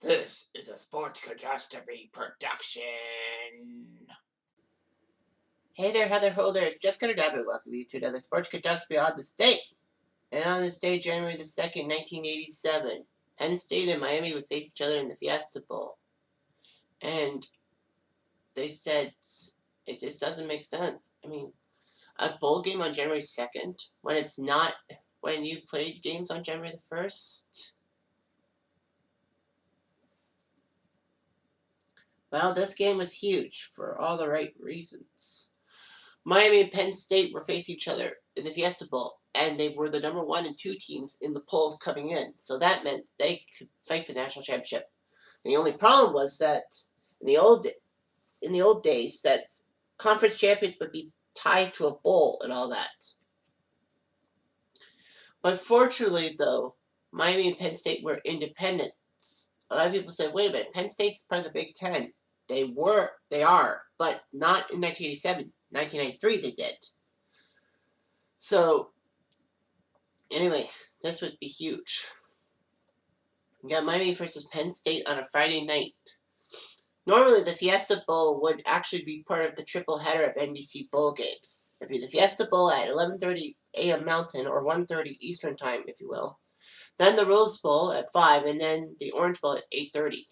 This is a Sports Catastrophe production. Hey there, Heather Holders. Jeff Cutastrophe welcome you to another Sports Catastrophe on the State. And on this day, January the 2nd, 1987, Penn State and Miami would face each other in the Fiesta Bowl. And they said it just doesn't make sense. I mean, a bowl game on January 2nd when it's not when you played games on January the 1st? Well, this game was huge for all the right reasons. Miami and Penn State were facing each other in the Fiesta Bowl, and they were the number 1 and 2 teams in the polls coming in. So that meant they could fight for the national championship. The only problem was that in the old days, that conference champions would be tied to a bowl and all that. But fortunately, though, Miami and Penn State were independents. A lot of people said, "Wait a minute, Penn State's part of the Big Ten." They are, but not in 1987. 1993, they did. So anyway, this would be huge. You got Miami versus Penn State on a Friday night. Normally, the Fiesta Bowl would actually be part of the triple header of NBC Bowl games. It'd be the Fiesta Bowl at 11:30 a.m. Mountain or 1:30 Eastern Time, if you will. Then the Rose Bowl at 5, and then the Orange Bowl at 8:30.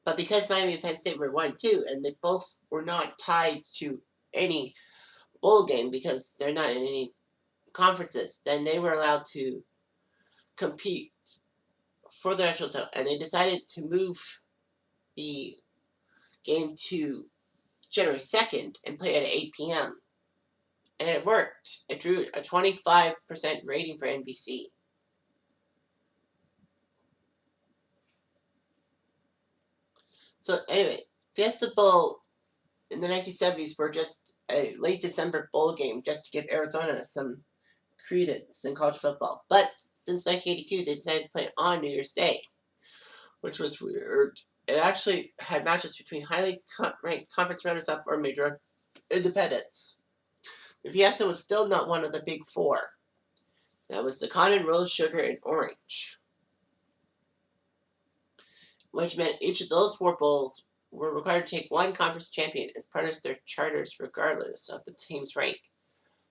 But because Miami and Penn State were 1-2, and they both were not tied to any bowl game because they're not in any conferences, then they were allowed to compete for the national title, and they decided to move the game to January 2nd and play it at 8 p.m. And it worked. It drew a 25% rating for NBC. So anyway, Fiesta Bowl in the 1970s were just a late December bowl game just to give Arizona some credence in college football. But since 1982, they decided to play it on New Year's Day, which was weird. It actually had matches between highly ranked conference runners-up or major independents. The Fiesta was still not one of the big four. That was the Cotton, Rose, Sugar, and Orange, which meant each of those four bowls were required to take one conference champion as part of their charters regardless of the team's rank.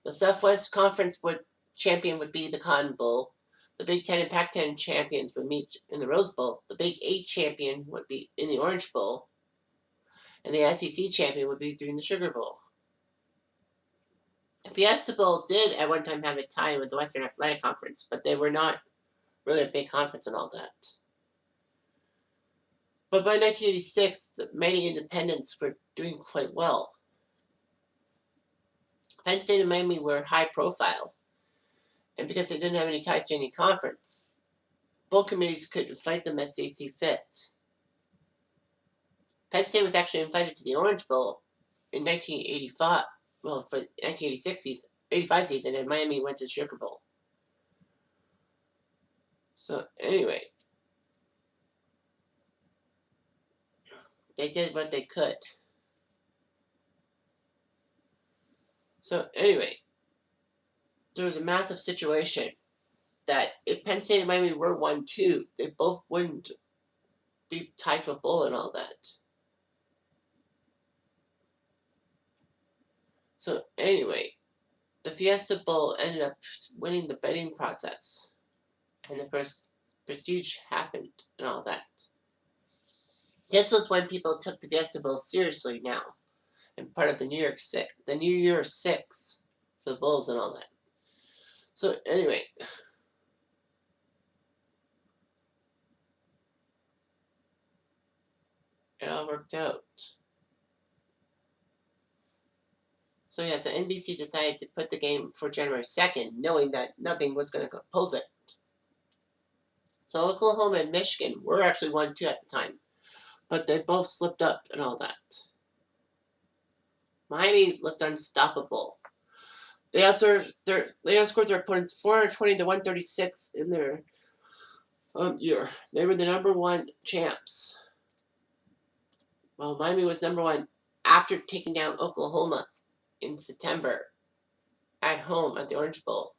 The Southwest Conference champion would be the Cotton Bowl. The Big Ten and Pac-10 champions would meet in the Rose Bowl. The Big 8 champion would be in the Orange Bowl. And the SEC champion would be during the Sugar Bowl. The Fiesta Bowl did at one time have a tie with the Western Athletic Conference, but they were not really a big conference and all that. But by 1986, many independents were doing quite well. Penn State and Miami were high profile, and because they didn't have any ties to any conference, bowl committees could fight them as they see fit. Penn State was actually invited to the Orange Bowl in 1985, well, for 1986 85 season, and Miami went to the Sugar Bowl. So anyway, they did what they could. So anyway, there was a massive situation that if Penn State and Miami were 1-2, they both wouldn't be tied to a bowl and all that. So anyway, the Fiesta Bowl ended up winning the betting process, and the first prestige happened and all that. This was when people took the Fiesta Bowl seriously now, and part of the New Year's Six for the Bulls and all that. So anyway, it all worked out. So yeah, so NBC decided to put the game for January 2nd, knowing that nothing was going to oppose it. So Oklahoma and Michigan were actually 1-2 at the time, but they both slipped up and all that. Miami looked unstoppable. They outscored their opponents 420 to 136 in their year. They were the number 1 champs. Well, Miami was number 1 after taking down Oklahoma in September at home at the Orange Bowl.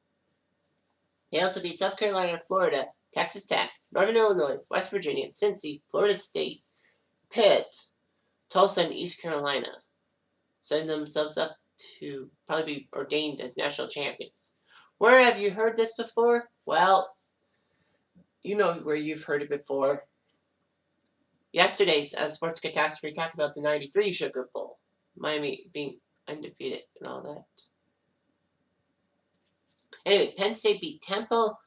They also beat South Carolina and Florida Texas Tech, Northern Illinois, West Virginia, Cincy, Florida State, Pitt, Tulsa, and East Carolina, setting themselves up to probably be ordained as national champions. Where have you heard this before? Well, you know where you've heard it before. Yesterday's Sports Catastrophe talked about the 93 Sugar Bowl. Miami being undefeated and all that. Anyway, Penn State beat Temple,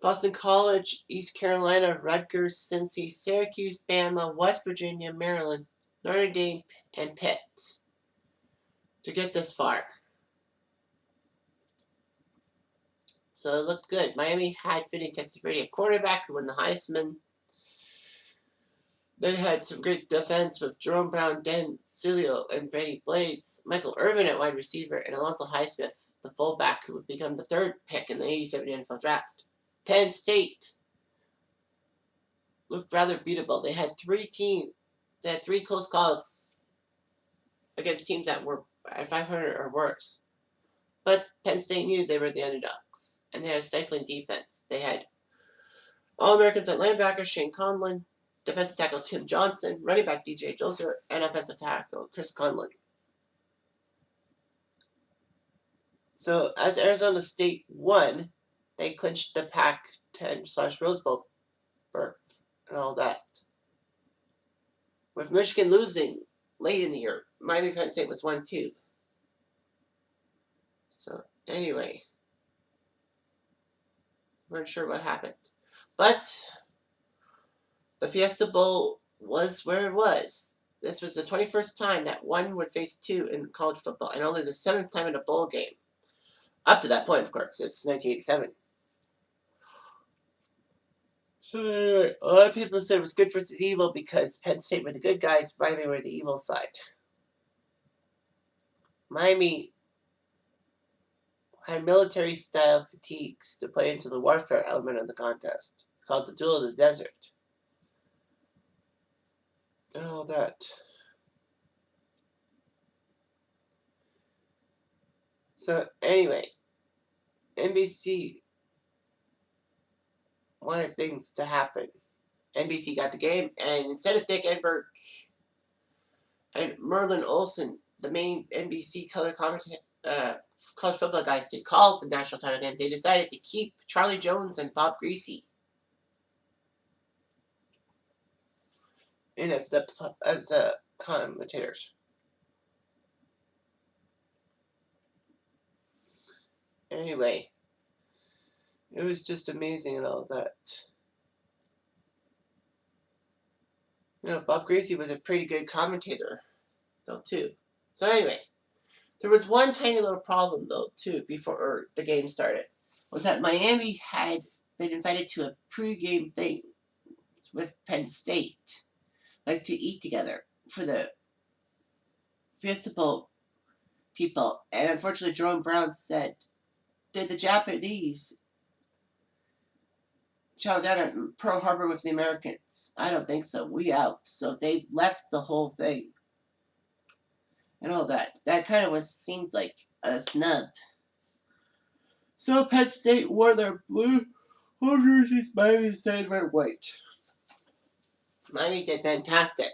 Boston College, East Carolina, Rutgers, Cincy, Syracuse, Bama, West Virginia, Maryland, Notre Dame, and Pitt to get this far. So it looked good. Miami had Finney Testaverde at quarterback who won the Heisman. They had some great defense with Jerome Brown, Dan Cilio, and Brady Blades, Michael Irvin at wide receiver, and Alonzo Highsmith, the fullback, who would become the third pick in the 87 NFL draft. Penn State looked rather beatable. They had three close calls against teams that were at 500 or worse. But Penn State knew they were the underdogs, and they had a stifling defense. They had All-Americans at linebacker Shane Conlon, defensive tackle Tim Johnson, running back DJ Dozer, and offensive tackle Chris Conlon. So as Arizona State won, they clinched the Pac-10/Rose Bowl berth and all that. With Michigan losing late in the year, Miami Penn State was 1-2. So anyway, weren't sure what happened. But the Fiesta Bowl was where it was. This was the 21st time that one would face two in college football, and only the 7th time in a bowl game. Up to that point, of course, it's 1987. So anyway, a lot of people said it was good versus evil because Penn State were the good guys, Miami were the evil side. Miami had military-style fatigues to play into the warfare element of the contest, called the Duel of the Desert. And all that. So anyway, NBC wanted things to happen. NBC got the game, and instead of Dick Enberg and Merlin Olsen, the main NBC color college football guys to call the national title game, they decided to keep Charlie Jones and Bob Greasy in as the commentators. Anyway, it was just amazing and all that. You know, Bob Greasy was a pretty good commentator, though, too. So anyway, there was one tiny little problem, though, too, before the game started, was that Miami had been invited to a pregame thing with Penn State, like to eat together for the Fiesta Bowl people. And unfortunately, Jerome Brown said, did the Japanese chow down at Pearl Harbor with the Americans? I don't think so. We out. So they left the whole thing. And all that. That kind of seemed like a snub. So Penn State wore their blue home jerseys. Miami decided to wear white. Miami did fantastic.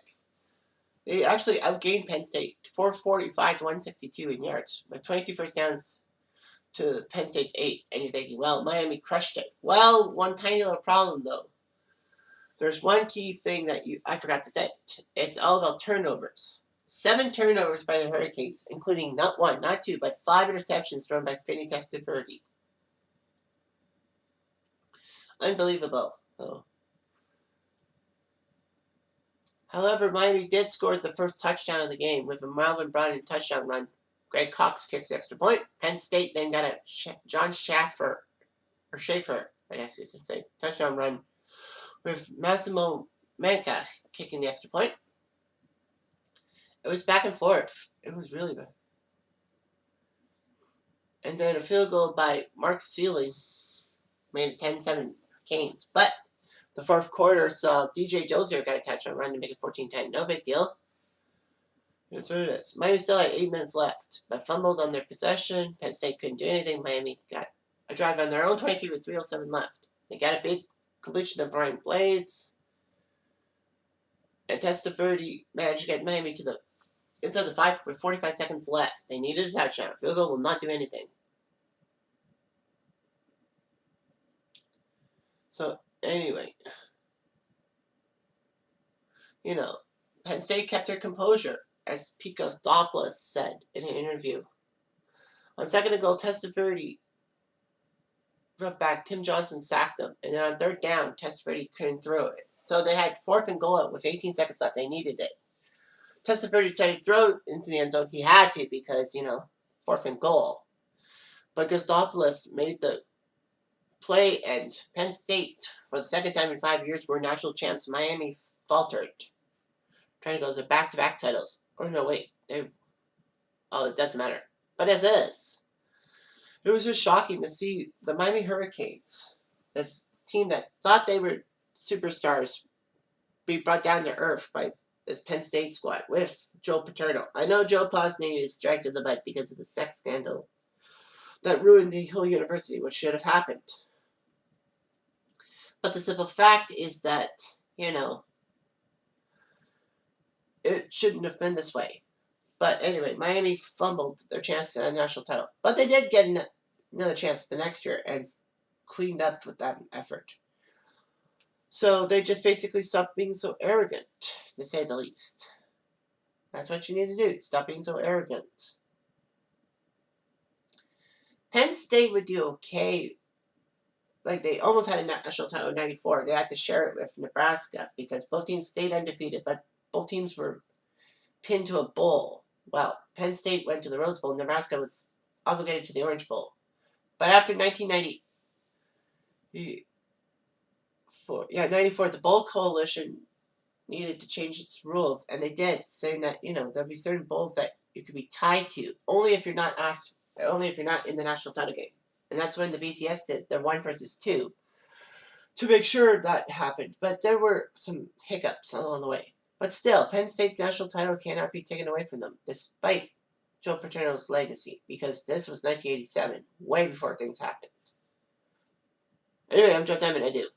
They actually outgained Penn State 445 to 162 in yards, with 22 first downs to Penn State's 8. And you're thinking, well, Miami crushed it. Well, one tiny little problem, though. There's one key thing that I forgot to say. It's all about turnovers. 7 turnovers by the Hurricanes, including not 1, not 2, but 5 interceptions thrown by Finney Testaverde. Unbelievable, though. However, Miami did score the first touchdown of the game with a Malvin Brown touchdown run. Greg Cox kicks the extra point. Penn State then got a John Schaefer, I guess you could say, touchdown run with Massimo Manca kicking the extra point. It was back and forth. It was really good. And then a field goal by Mark Seeley made it 10-7 Canes. But the fourth quarter saw DJ Dozier got a touchdown run to make it 14-10. No big deal. That's what it is. Miami still had 8 minutes left, but fumbled on their possession. Penn State couldn't do anything. Miami got a drive on their own 23 with 3:07 left. They got a big completion of Brian Blades. And Testaverde managed to get Miami to the inside the 5 with 45 seconds left. They needed a touchdown. Field goal will not do anything. So, anyway, Penn State kept their composure, as Cutastrophe said in an interview. On second and goal, Testaverde brought back Tim Johnson, sacked them, and then on third down, Testaverde couldn't throw it. So they had 4th and goal with 18 seconds left. They needed it. Testaverde decided to throw into the end zone. He had to because, 4th and goal. But Cutastrophe made the play, and Penn State, for the second time in 5 years, were national champs. Miami faltered, trying to go to back-to-back titles. Or no, wait, it doesn't matter. But as is, it was just shocking to see the Miami Hurricanes, this team that thought they were superstars, be brought down to earth by this Penn State squad with Joe Paterno. I know Joe Posney is dragged to the butt because of the sex scandal that ruined the whole university, which should have happened. But the simple fact is that, it shouldn't have been this way. But anyway, Miami fumbled their chance at a national title. But they did get another chance the next year and cleaned up with that effort. So they just basically stopped being so arrogant, to say the least. That's what you need to do. Stop being so arrogant. Penn State would do okay. Like, they almost had a national title in 94. They had to share it with Nebraska because both teams stayed undefeated, but both teams were pinned to a bowl. Well, Penn State went to the Rose Bowl. Nebraska was obligated to the Orange Bowl. But after 94, the Bowl Coalition needed to change its rules, and they did, saying that, there'll be certain bowls that you could be tied to, only if you're not in the national title game. And that's when the BCS did the 1 versus 2 to make sure that happened. But there were some hiccups along the way. But still, Penn State's national title cannot be taken away from them, despite Joe Paterno's legacy, because this was 1987, way before things happened. Anyway, I'm Joe Diamond. I do.